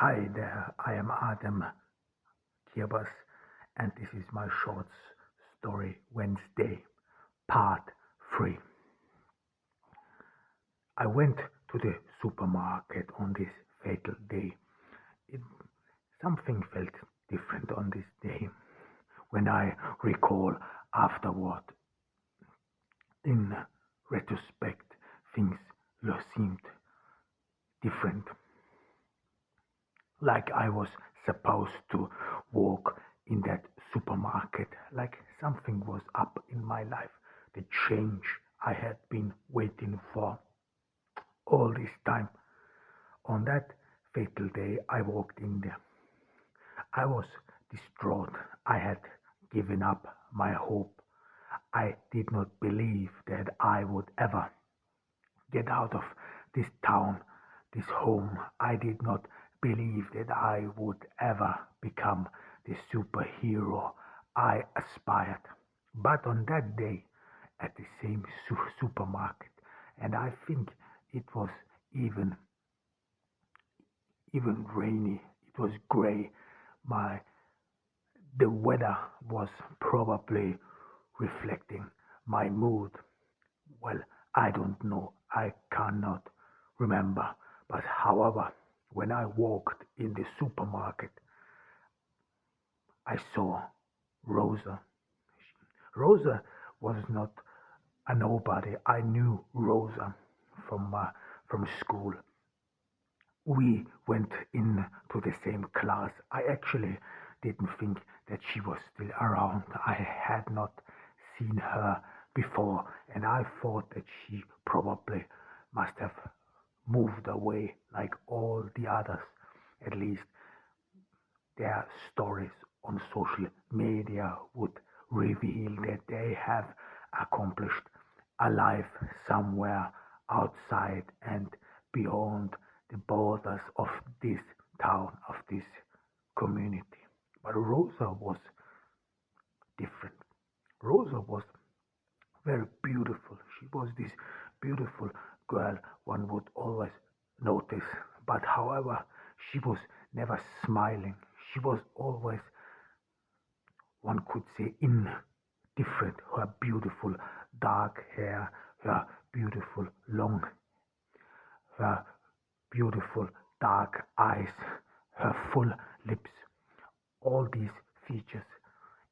Hi there, I am Adam Kirbas, and this is my short story Wednesday, part 3. I went to the supermarket on this fatal day. It, Something felt different on this day. When I recall afterward, in retrospect, things seemed different. Like I was supposed to walk in that supermarket, like something was up in my life, the change I had been waiting for all this time. On that fatal day, I walked in there. I was distraught. I had given up my hope. I did not believe that I would ever get out of this town, this home. I did not believe that I would ever become the superhero I aspired. But on that day, at the same supermarket, and I think it was even even rainy. It was gray. My The weather was probably reflecting my mood. Well, I don't know. I cannot remember. But however, when I walked in the supermarket, I saw Rosa. Rosa was not a nobody. I knew Rosa from school. We went in to the same class. I actually didn't think that she was still around. I had not seen her before, and I thought that she probably must have moved away like all the others. At least their stories on social media would reveal that they have accomplished a life somewhere outside and beyond the borders of this town, of this community. But Rosa was different. Rosa was very beautiful. She was this beautiful girl one would always notice. But however, she was never smiling. She was always, one could say, indifferent. Her beautiful dark hair, her beautiful long, her beautiful dark eyes, her full lips, all these features,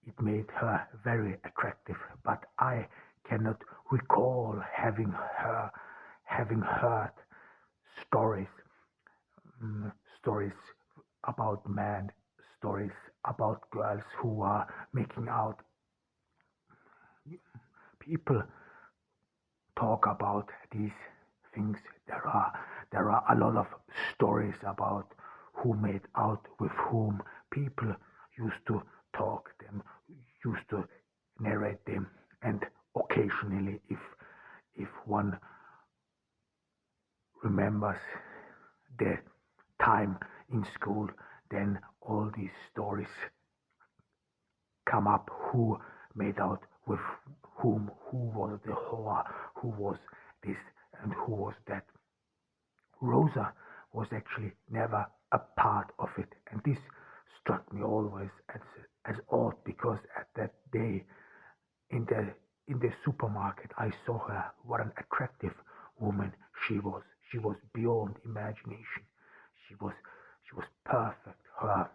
it made her very attractive. But I cannot recall having heard stories, mm, stories about men, stories about girls who are making out. People talk about these things. There are a lot of stories about who made out with whom. People used to talk them, used to narrate them, and occasionally, if one remembers the time in school, then all these stories come up: who made out with whom, who was the whore, who was this, and who was that. Rosa was actually never a part of it, and this struck me always as odd, because at that day in the supermarket I saw her. What an attractive woman she was. She was beyond imagination. She was perfect. Her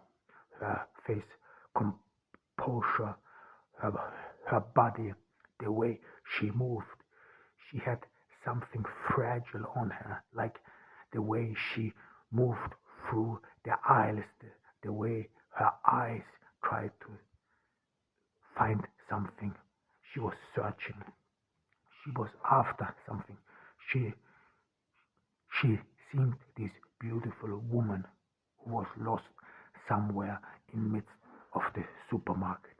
face composure, her her body, the way she moved. She had something fragile on her, like the way she moved through the aisles, the way her eyes tried to find something. She was searching. She was after something. She she seemed this beautiful woman who was lost somewhere in midst of the supermarket.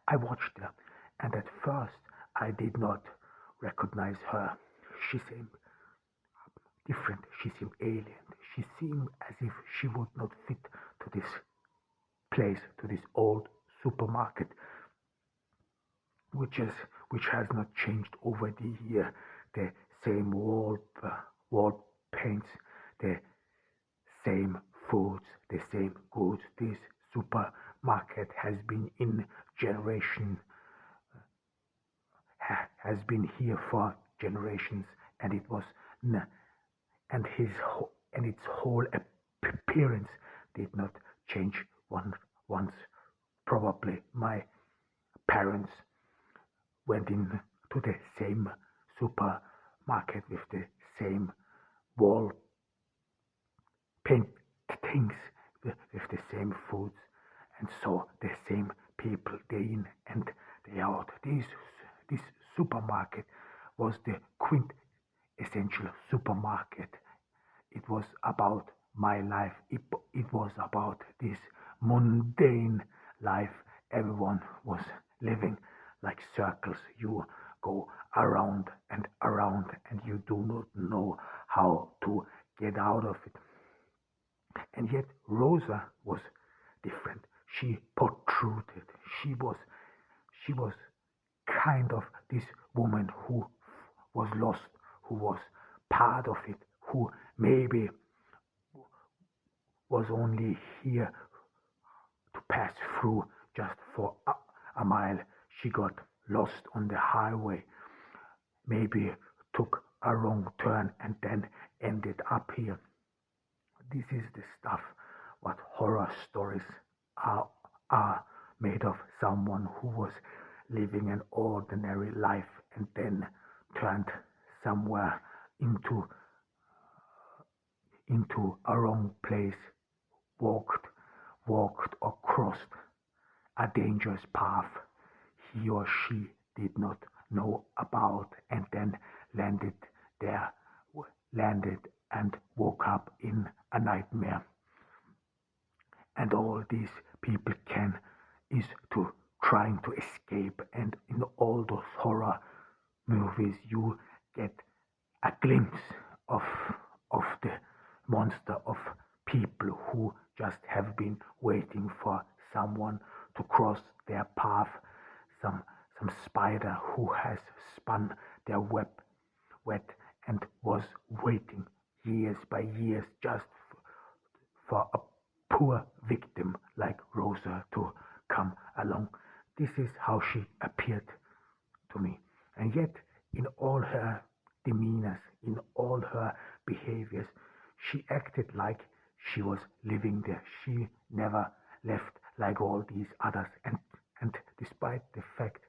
I watched her, and at first I did not recognize her. She seemed different. She seemed alien. She seemed as if she would not fit to this place, to this old supermarket, which is which has not changed over the year. The same wall paints, the same foods, the same goods. This supermarket has been in generation, has been here for generations, and it was and and its whole appearance did not change once. Probably my parents went in to the same supermarket with the same wall paintings, with the same foods, and saw the same people day in and day out. This supermarket was the quintessential supermarket. It was about my life. It was about this mundane life everyone was living, like circles. You go around and you do not know how to get out of it. And yet Rosa was different. She protruded. She was kind of this woman who was lost, who was part of it, who maybe was only here to pass through just for a mile. She got lost on the highway, maybe took a wrong turn and then ended up here. This is the stuff what horror stories are made of. Someone who was living an ordinary life and then turned somewhere into a wrong place, walked or crossed a dangerous path he or she did not know about, and then landed there, landed and woke up in a nightmare. And all these people can is to trying to escape, and in all those horror movies you get a glimpse of the monster, of people who just have been waiting for someone to cross their path, some spider who has spun their web and was waiting years by years just for a poor victim like Rosa to come along. This is how she appeared to me. And yet, in all her demeanors, in all her behaviors, she acted like she was living there. She never left like all these others. And despite the fact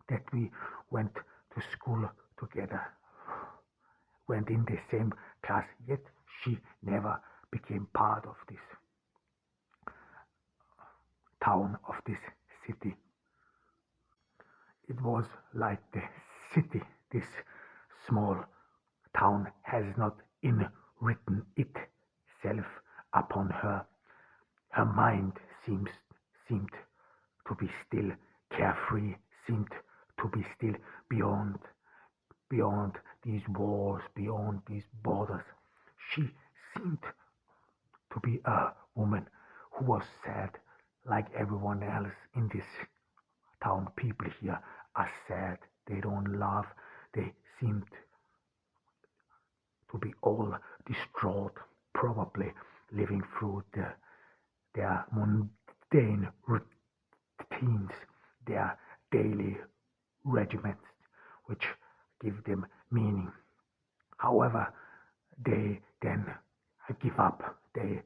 that we went to school together, went in the same class, yet she never became part of this town, of this city. It was like the city, this small town, has not written itself upon her. Her mind seemed to be still carefree, seemed to be still beyond these walls, beyond these borders. She seemed to be a woman who was sad like everyone else in this town. People here are sad, they don't laugh, they seemed to be all distraught, probably living through their mundane routines, their daily regiments, which give them meaning. However, they then give up. They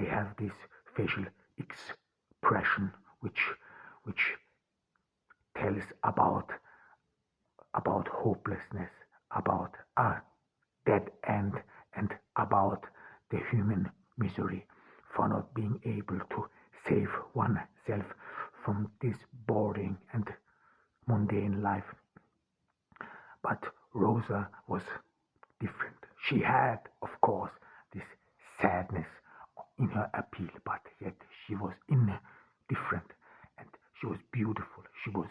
have this facial expression which tells about hopelessness, about a dead end, and about the human misery for not being able to save oneself from this boring and mundane life. But Rosa was different. She had, of course, this sadness in her appeal, but yet she was indifferent, and she was beautiful. She was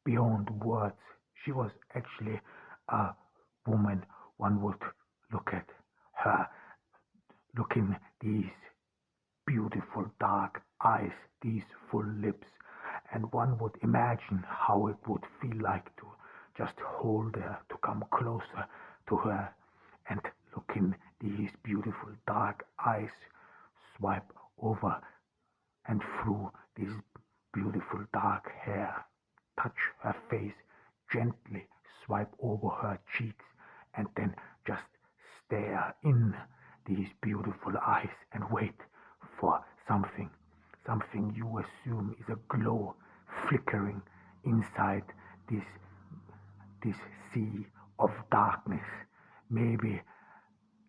beyond words. She was actually a woman. One would look at her, look in these beautiful dark eyes, these full lips, and one would imagine how it would feel like to just hold her, to come closer to her and look these beautiful dark eyes swipe over and through this beautiful dark hair, touch her face, gently swipe over her cheeks, and then just stare in these beautiful eyes and wait for something. Something you assume is a glow flickering inside this this sea of darkness. Maybe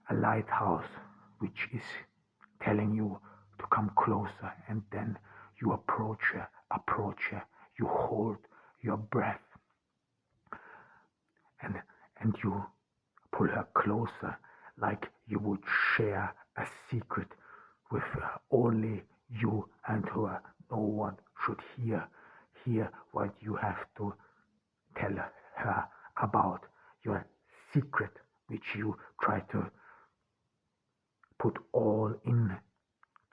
a lighthouse which is telling you to come closer, and then you approach her, you hold your breath, and you pull her closer like you would share a secret with her. Only you and her. No one should hear what you have to tell her about your secret, which you try to put all in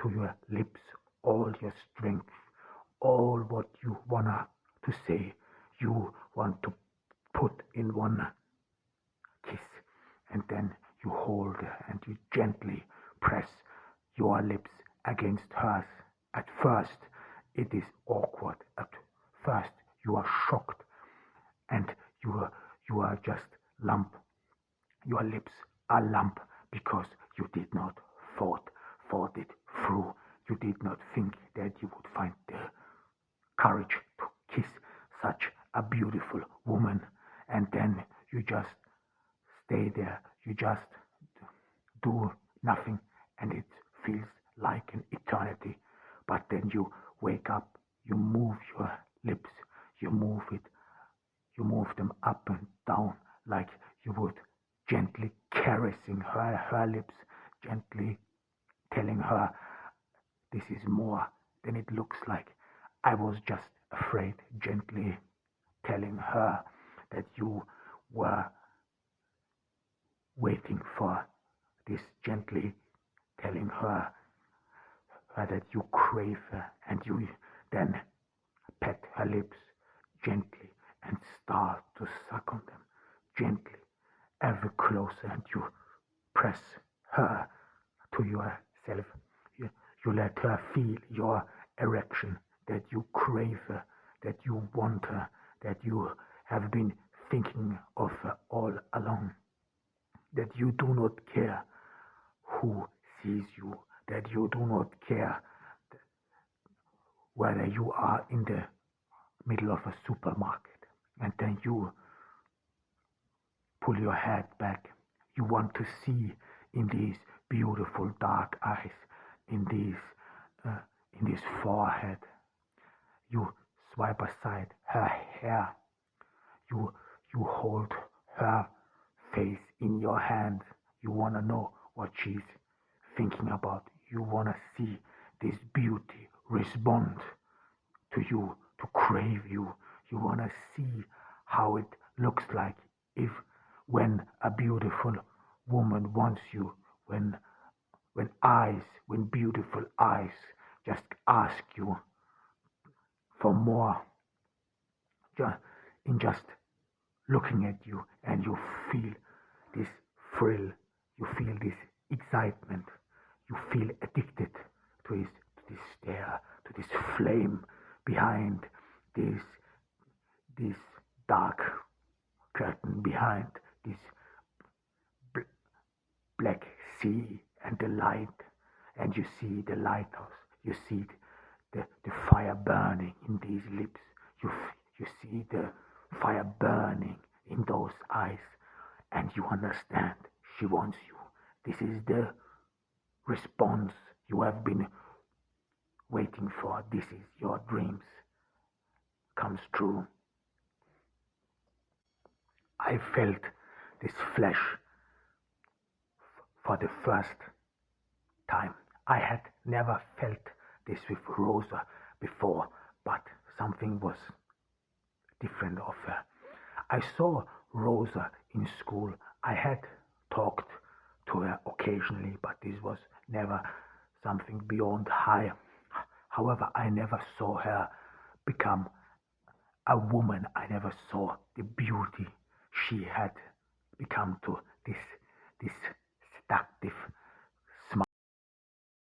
to your lips, all your strength, all what you wanna to say, you want to put in one kiss, and then you hold and you gently press your lips against hers. At first, it is awkward. At first, you are shocked, and you are just lump. Your lips are lump because you did not thought it through. You did not think that you would find the courage to kiss such a beautiful woman, and then you just stay there. You just do nothing, and it feels like an eternity. But then you wake up, you move your lips, you move them up and down like you would gently caressing her lips, gently telling her this is more than it looks like. I was just afraid, gently telling her that you were waiting for this, gently telling her that you crave her, and you then pet her lips gently and start to suck on them gently, ever closer, and you press her to yourself. You let her feel your erection, that you crave her, that you want her, that you have been thinking of her all along, that you do not care who sees you, that you do not care whether you are in the middle of a supermarket, and then you pull your head back. You want to see in these beautiful dark eyes, in uh, this forehead. You swipe aside her hair. You you hold her face in your hand. You wanna know what she's thinking about. You wanna see this beauty respond to you, to crave you. You wanna see how it looks like if when a beautiful woman wants you, when when beautiful eyes just ask you for more, in just looking at you, and you feel this thrill, you feel this excitement, you feel addicted to this stare, to this flame behind this this dark curtain, behind this black sea and the light, and you see the lighthouse, you see the fire burning in these lips, you see the fire burning in those eyes, and you understand she wants you. This is the response you have been waiting for. This is your dreams comes true. I felt this flesh for the first time. I had never felt this with Rosa before, but something was different of her. I saw Rosa in school. I had talked to her occasionally, but this was never something beyond high. However, I never saw her become a woman. I never saw the beauty she had become to this seductive